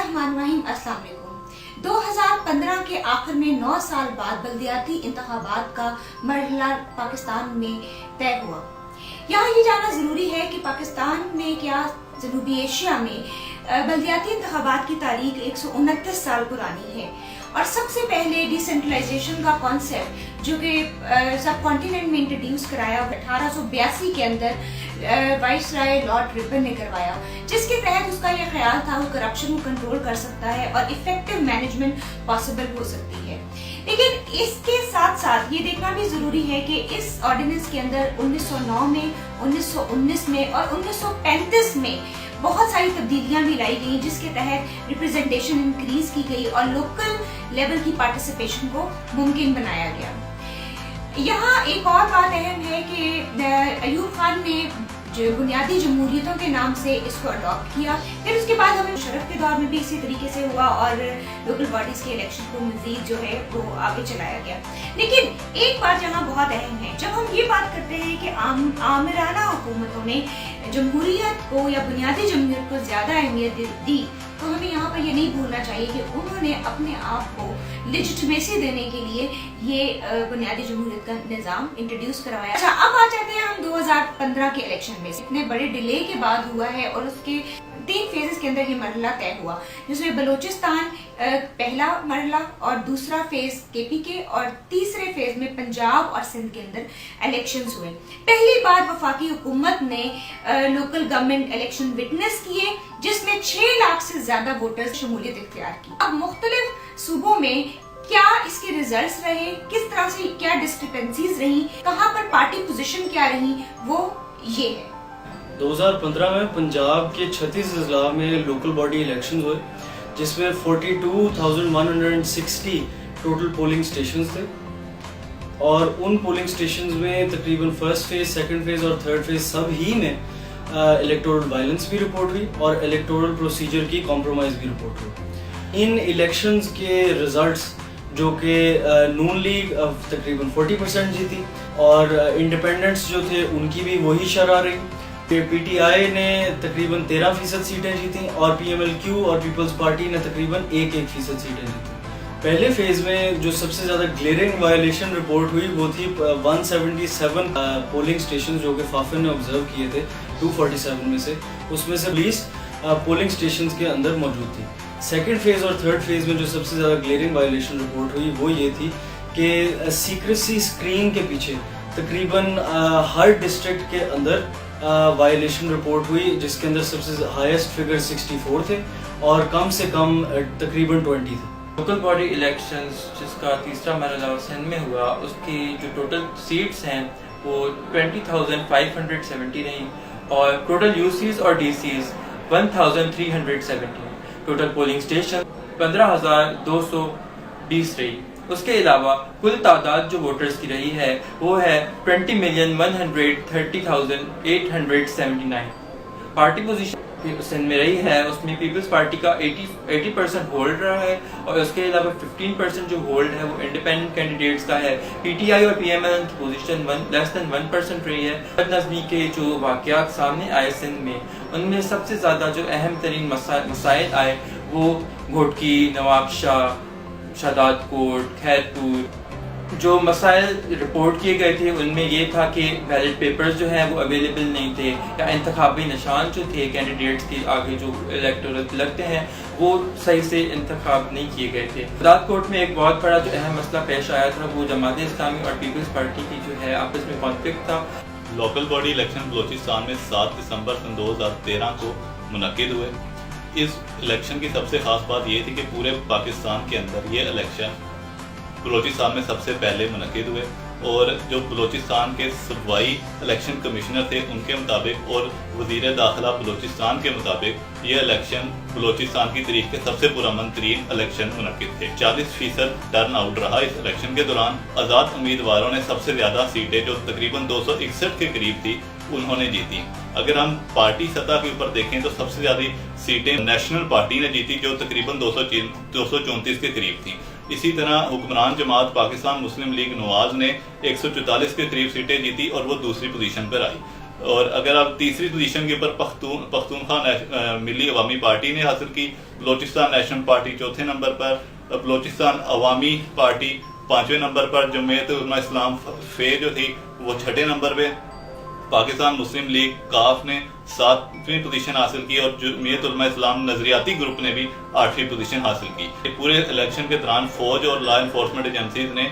बिस्मिल्लाहिर्रहमानिर्रहीम। अस्सलाम वालेकुम। 2015 के आखिर में 9 साल बाद बल्दियाती इंतखाबात का मरहला पाकिस्तान में तय हुआ। यहाँ ये जानना ज़रूरी है कि पाकिस्तान में क्या जनूबी एशिया में बल्दियाती इंतखाबात की तारीख 129 साल पुरानी है और सबसे पहले डिसेंट्रलाइजेशन का कॉन्सेप्ट जो कि सब कॉन्टिनेंट में इंट्रोड्यूस कराया 1882 के अंदर वाइसराय लॉर्ड रिपन ने करवाया, जिसके तहत उसका यह ख्याल था वो करप्शन को कंट्रोल कर सकता है और इफेक्टिव मैनेजमेंट पॉसिबल हो सकती है। लेकिन इसके साथ साथ ये देखना भी जरूरी है कि इस ऑर्डिनेंस के अंदर 1909 में, 1919 में और 1935 में बहुत सारी तब्दीलियां भी लाई गई, जिसके तहत रिप्रेजेंटेशन इंक्रीज की गई और लोकल लेवल की पार्टिसिपेशन को मुमकिन बनाया गया। यहाँ एक और बात अहम है कि अयूब खान ने जो बुनियादी जमहूरियतों के नाम से इसको अडॉप्ट किया, फिर उसके बाद हमें मुशर्रफ के दौर में भी इसी तरीके से हुआ और लोकल बॉडीज के इलेक्शन को मजीद जो है वो आगे चलाया गया। लेकिन एक बात यहाँ बहुत अहम है, जब हम ये बात करते हैं कि आमिराना हुकूमतों ने जमहूरियत को या बुनियादी जमहूरियत को ज्यादा अहमियत दी, तो हमें यहाँ पर ये नहीं भूलना चाहिए कि उन्होंने अपने आप को लेजिटिमेसी देने के लिए ये बुनियादी जमहूरियत का निज़ाम इंट्रोड्यूस करवाया। अच्छा, अब आ जाते हैं हम 2015 के इलेक्शन में। इतने बड़े डिले के बाद हुआ है और उसके 3 फेजेस के अंदर ये मरहला तय हुआ, जिसमें बलूचिस्तान पहला मरहला और दूसरा फेज केपीके और तीसरे फेज में पंजाब और सिंध के अंदर इलेक्शंस हुए। पहली बार वफाकी हुकूमत ने लोकल गवर्नमेंट इलेक्शन विटनेस किए, जिसमें 6 लाख से ज्यादा वोटर्स शमूलियत इख्तियार की। अब मुख्तलिफ सूबों में क्या इसके रिजल्ट्स रहे, किस तरह से क्या डिस्क्रिपेंसीज रही, कहां पर पार्टी पोजीशन क्या रही, वो ये है। 2015 में पंजाब के 36 अजला में लोकल बॉडी इलेक्शन हुए, जिसमें 42,160 टोटल पोलिंग स्टेशन थे और उन पोलिंग स्टेशन में तकरीबन फर्स्ट फेज, सेकंड फेज और थर्ड फेज सब ही में इलेक्टोरल वायलेंस भी रिपोर्ट हुई और इलेक्टोरल प्रोसीजर की कॉम्प्रोमाइज़ भी रिपोर्ट हुई। इन इलेक्शंस के रिजल्ट्स जो कि नून लीग तकरीबन 40% जीती और इंडिपेंडेंट्स जो थे उनकी भी वही शरह रही। पीटीआई ने तकरीबन 13% सीटें जीती और पीएमएलक्यू और पीपल्स पार्टी ने तकरीबन 1% सीटें जीती। पहले फेज में जो सबसे ज़्यादा ग्लेरिंग वायलेशन रिपोर्ट हुई वो थी 177 पोलिंग स्टेशन जो कि फाफिन ने ऑब्जर्व किए थे 247 में से, उसमें से 20 पोलिंग स्टेशन के अंदर मौजूद थी। सेकेंड फेज और थर्ड फेज में जो सबसे ज़्यादा ग्लेरिंग वायलेशन रिपोर्ट हुई वो ये थी कि सीक्रेसी स्क्रीन के पीछे तकरीबन हर डिस्ट्रिक्ट के अंदर वायलेशन रिपोर्ट हुई, जिसके अंदर सबसे हाईएस्ट फिगर 64 थे और कम से कम तकरीबन 20 थे। लोकल बॉडी इलेक्शंस जिसका तीसरा मरहला सिंध में हुआ, उसकी जो टोटल सीट्स हैं वो 20,570 रहीं और टोटल यूसीज और डीसीज 1,370। टोटल पोलिंग स्टेशन 15,220 रही। उसके अलावा कुल तादाद जो वोटर्स की रही है वो है 20,130,879। पार्टी पोजीशन सिंध में रही है, उसमें पीपल्स पार्टी का 80% होल्ड रहा है और उसके अलावा 15% जो होल्ड है वो इंडिपेंडेंट कैंडिडेट्स का है। पीटीआई और पीएमएल की पोजीशन लेस देन 1% रही है। बदनज़मी के जो वाक़यात सामने आए सिंध में, उनमें सबसे ज़्यादा जो अहम तरीन मसाइल आए वो घोटकी, नवाबशाह, शादात कोट, खैरपुर। जो मसाइल रिपोर्ट किए गए थे उनमें ये था कि बैलेट पेपर्स जो हैं वो अवेलेबल नहीं थे या इंतखाबी निशान जो थे कैंडिडेट्स के आगे जो इलेक्टोरल लगते हैं वो सही से इंतखाब नहीं किए गए थे। शादात कोट में एक बहुत बड़ा जो अहम मसला पेश आया था वो जमात इस्लामी और पीपल्स पार्टी की जो है आपस में कॉन्फ्लिक्ट था। लोकल बॉडी इलेक्शन बलूचिस्तान में 7 दिसंबर सन 2013 को मुनक्किद हुए। इस इलेक्शन की सबसे खास बात ये थी कि पूरे पाकिस्तान के अंदर ये इलेक्शन बलूचिस्तान में सबसे पहले मुनक्किद हुए और जो बलूचिस्तान के सूबाई इलेक्शन कमिश्नर थे उनके मुताबिक और वज़ीर दाखिला बलूचिस्तान के मुताबिक ये इलेक्शन बलूचिस्तान की तारीख के सबसे पुरअमन तरीन इलेक्शन मुनक्किद थे। 40% टर्न आउट रहा इस इलेक्शन के दौरान। आज़ाद उम्मीदवारों ने सबसे ज़्यादा सीटें जो तकरीबन 261 के करीब थी उन्होंने जीती। अगर हम पार्टी सतह के ऊपर देखें तो सबसे ज़्यादा सीटें नेशनल पार्टी ने जीती जो तकरीबन 234 के करीब थी। इसी तरह हुक्मरान जमात पाकिस्तान मुस्लिम लीग नवाज ने 144 के करीब सीटें जीती और वो दूसरी पोजीशन पर आई। اور اگر آپ تیسری پوزیشن کے اوپر پختونخوا ملی عوامی پارٹی نے حاصل کی، بلوچستان نیشنل پارٹی چوتھے نمبر پر، بلوچستان عوامی پارٹی پانچویں نمبر پر، جمعیت علماء اسلام فے جو تھی وہ چھٹے نمبر پہ، پاکستان مسلم لیگ کاف نے 7ویں پوزیشن حاصل کی، اور جمعیت علماء اسلام نظریاتی گروپ نے بھی 8ویں پوزیشن حاصل کی۔ پورے الیکشن کے دوران فوج اور لا انفورسمنٹ ایجنسیز نے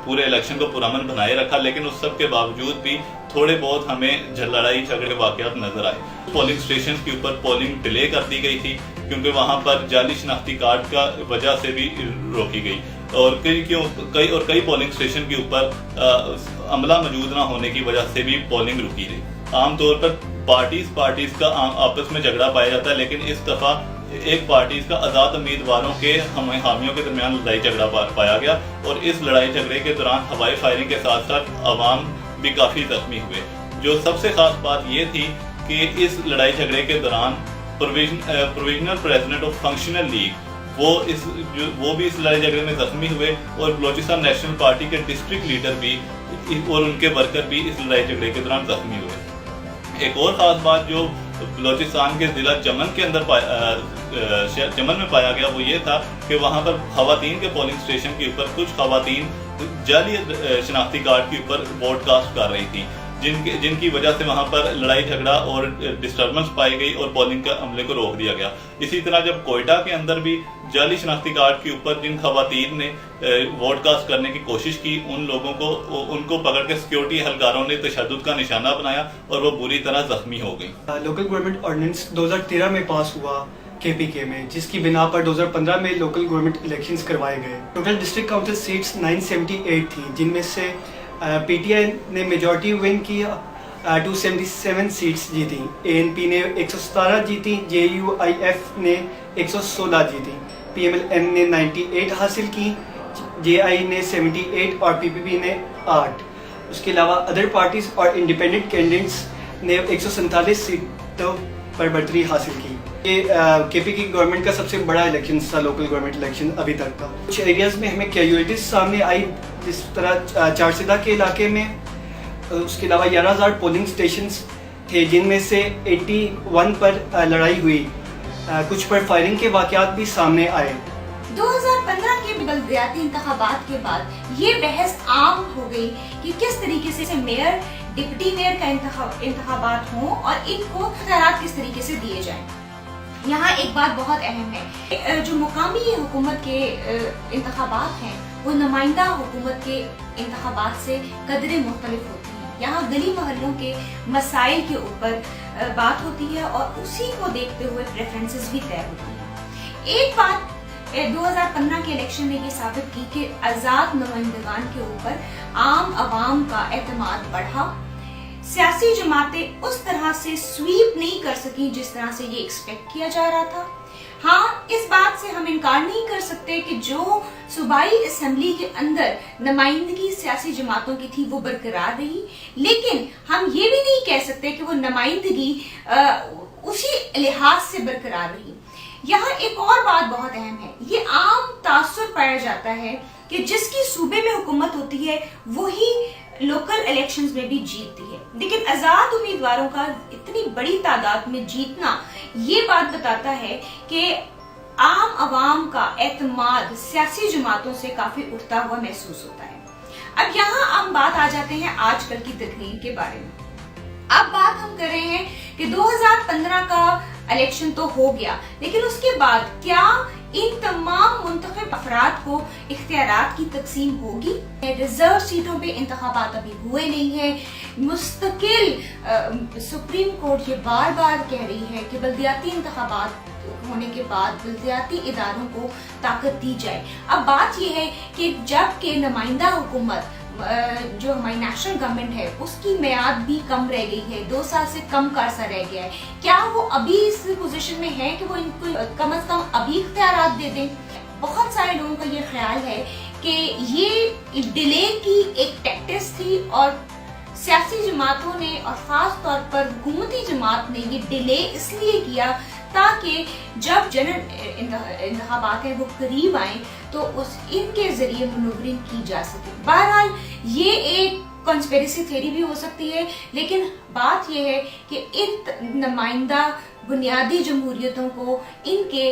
پورے الیکشن کو پرامن بنائے رکھا، لیکن اس سب کے باوجود بھی تھوڑے بہت ہمیں لڑائی جھگڑے کے واقعات نظر آئے۔ پولنگ اسٹیشن کے اوپر پولنگ ڈیلے کر دی گئی تھی کیونکہ وہاں پر جعلی شناختی کارڈ کا وجہ سے بھی روکی گئی، اور کئی پولنگ اسٹیشن کے اوپر عملہ موجود نہ ہونے کی وجہ سے بھی پولنگ رکی رہی۔ عام طور پر پارٹیز کا آپس میں جھگڑا پایا جاتا ہے، لیکن اس دفعہ ایک پارٹیز کا آزاد امیدواروں کے حامیوں کے درمیان لڑائی جھگڑا پایا گیا، اور اس لڑائی جھگڑے کے دوران ہوائی فائرنگ کے ساتھ ساتھ عوام بھی کافی زخمی ہوئے۔ جو سب سے خاص بات یہ تھی کہ اس لڑائی جھگڑے کے دوران provisional president of functional league وہ بھی اس لڑائی جھگڑے میں زخمی ہوئے، اور بلوچستان نیشنل پارٹی کے ڈسٹرکٹ لیڈر بھی اور ان کے ورکر بھی اس لڑائی جھگڑے کے دوران زخمی ہوئے۔ ایک اور خاص بات جو بلوچستان کے ضلع چمن کے اندر چمن میں پایا گیا وہ یہ تھا کہ وہاں پر خواتین کے پولنگ اسٹیشن کے اوپر کچھ خواتین جعلی شناختی کارڈ کے اوپر ووٹ کاسٹ کر رہی تھیں، جن کی وجہ سے وہاں پر لڑائی جھگڑا اور ڈسٹربنس پائی گئی اور پولنگ کے عملے کو روک دیا گیا۔ اسی طرح جب کوئٹہ کے اندر بھی جعلی شناختی کارڈ کے اوپر جن خواتین نے ووٹ کاسٹ کرنے کی کوشش کی ان کو پکڑ کے سیکیورٹی اہلکاروں نے تشدد کا نشانہ بنایا اور وہ بری طرح زخمی ہو گئی۔ لوکل گورنمنٹ آرڈیننس 2013 میں پاس ہوا KPK میں، جس کی بنا پر 2015 میں لوکل گورنمنٹ الیکشنز کروائے گئے۔ ٹوٹل ڈسٹرکٹ کاؤنسل سیٹس 978 تھیں، جن میں سے PTI نے میجورٹی ون کی، 277 سیٹس جیتیں، ANP نے 117 جیتی، JUIF نے 116 جیتی، PMLN نے 98 حاصل کی، JI نے 78 اور PPP نے 8۔ اس کے علاوہ ادر پارٹیز اور انڈیپینڈنٹ کینڈیڈیٹس نے 147 سیٹوں پر برتری حاصل کی۔ یہ KPK گورنمنٹ کا سب سے بڑا الیکشن تھا، لوکل گورنمنٹ الیکشن ابھی تک کا۔ کچھ ایریاز میں ہمیں کیجولیٹیز سامنے آئی، جس طرح چارسیدہ کے علاقے میں اس کے علاوہ 11,000 پولنگ اسٹیشنز تھے، جن میں سے 81 پر لڑائی ہوئی، کچھ پر فائرنگ کے واقعات بھی سامنے آئے۔ 2015 کے بلدیاتی انتخابات کے بعد یہ بحث عام ہو گئی کہ کس طریقے سے میئر ڈپٹی میئر کا انتخابات ہوں اور ان کو اختیارات کس طریقے سے دیے جائیں۔ یہاں ایک بات بہت اہم ہے، جو مقامی حکومت کے انتخابات ہیں وہ نمائندہ حکومت کے انتخابات سے قدرے مختلف ہوتی ہیں۔ یہاں گلی محلوں کے مسائل کے اوپر بات ہوتی ہے اور اسی کو دیکھتے ہوئے پریفرنسز بھی طے ہوتی ہیں۔ ایک بات 2015 کے الیکشن نے یہ ثابت کی کہ آزاد نمائندگان کے اوپر عام عوام کا اعتماد بڑھا، سیاسی جماعتیں اس طرح سے سویپ نہیں کر سکیں جس طرح سے یہ ایکسپیکٹ کیا جا رہا تھا۔ ہاں، اس بات سے ہم انکار نہیں کر سکتے کہ جو صوبائی اسمبلی کے اندر نمائندگی سیاسی جماعتوں کی تھی وہ برقرار رہی، لیکن ہم یہ بھی نہیں کہہ سکتے کہ وہ نمائندگی اسی لحاظ سے برقرار رہی۔ یہاں ایک اور بات بہت اہم ہے، یہ عام تاثر پایا جاتا ہے کہ جس کی صوبے میں حکومت ہوتی ہے وہی لوکل الیکشنز میں بھی جیتتی ہے، لیکن آزاد امیدواروں کا اتنی بڑی تعداد میں جیتنا یہ بات بتاتا ہے کہ عام عوام کا اعتماد سیاسی جماعتوں سے کافی اٹھتا ہوا محسوس ہوتا ہے۔ اب یہاں ہم بات آ جاتے ہیں آج کل کی تقریر کے بارے میں۔ اب بات ہم کر رہے ہیں کہ 2015 کا الیکشن تو ہو گیا، لیکن اس کے بعد کیا ان تمام منتخب افراد کو اختیارات کی تقسیم ہوگی؟ ریزرو سیٹوں پہ انتخابات ابھی ہوئے نہیں ہیں۔ مستقل سپریم کورٹ یہ بار بار کہہ رہی ہے کہ بلدیاتی انتخابات ہونے کے بعد بلدیاتی اداروں کو طاقت دی جائے۔ اب بات یہ ہے کہ جب کہ نمائندہ حکومت جو ہماری نیشنل گورنمنٹ ہے اس کی میعاد بھی کم رہ گئی ہے، 2 سال سے کم کا عرصہ رہ گیا ہے، کیا وہ ابھی اس پوزیشن میں ہے کہ وہ ان کو کم از کم ابھی اختیارات دے دیں؟ بہت سارے لوگوں کا یہ خیال ہے کہ یہ ڈیلے کی ایک ٹیکٹس تھی اور سیاسی جماعتوں نے اور خاص طور پر حکومتی جماعت نے یہ ڈیلے اس لیے کیا تاکہ جب جنرل انتخابات ہیں وہ قریب آئیں تو ان کے ذریعے منورنگ کی جا سکے۔ بہرحال یہ ایک कंस्पिरेसी थ्योरी भी हो सकती है, लेकिन बात यह है कि इन नुमाइंदा बुनियादी जमहूरियतों को इनके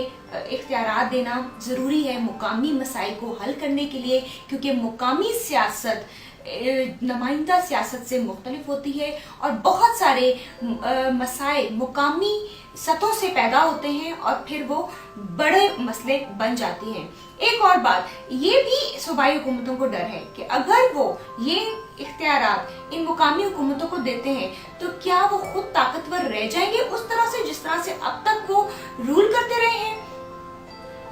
इख्तियारात देना ज़रूरी है मुकामी मसाइल को हल करने के लिए, क्योंकि मुकामी सियासत नुमाइंदा सियासत से मुख्तलिफ होती है और बहुत सारे मसाइल मुकामी सतहों से पैदा होते हैं और फिर वो बड़े मसले बन जाते हैं। एक और बात, ये भी सूबाई हुकूमतों को डर है कि अगर वो ये इख्तियारात इन मुकामी हुकूमतों को देते हैं तो क्या वो खुद ताकतवर रह जाएंगे उस तरह से जिस तरह से अब तक वो रूल करते रहे हैं।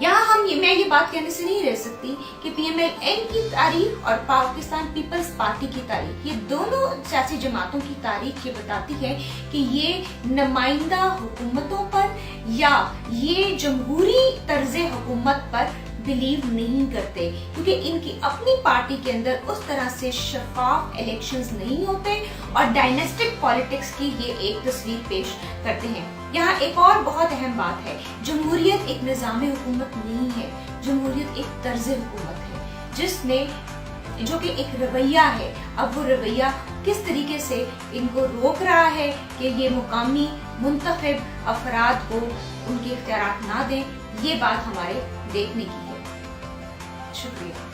यहाँ मैं ये बात कहने से नहीं रह सकती कि PMLN की तारीख और पाकिस्तान पीपल्स पार्टी की तारीख, ये दोनों सियासी जमातों की तारीख ये बताती है कि ये नुमाइंदा हुकूमतों पर या ये जमहूरी तर्ज हुकूमत पर बिलीव नहीं करते, क्योंकि इनकी अपनी पार्टी के अंदर उस तरह से शफाफ इलेक्शंस नहीं होते और डायनेस्टिक पॉलिटिक्स की ये एक तस्वीर पेश करते हैं। यहाँ एक और बहुत अहम बात है, जमहूरियत एक निज़ाम हुकूमत नहीं है, जमहूरियत एक तर्ज हुकूमत है जिसने जो कि एक रवैया है। अब वो रवैया किस तरीके से इनको रोक रहा है कि ये मुकामी मुंतखब अफराद को उनके इख्तियारात ना दें, ये बात हमारे देखने की है। शुक्रिया।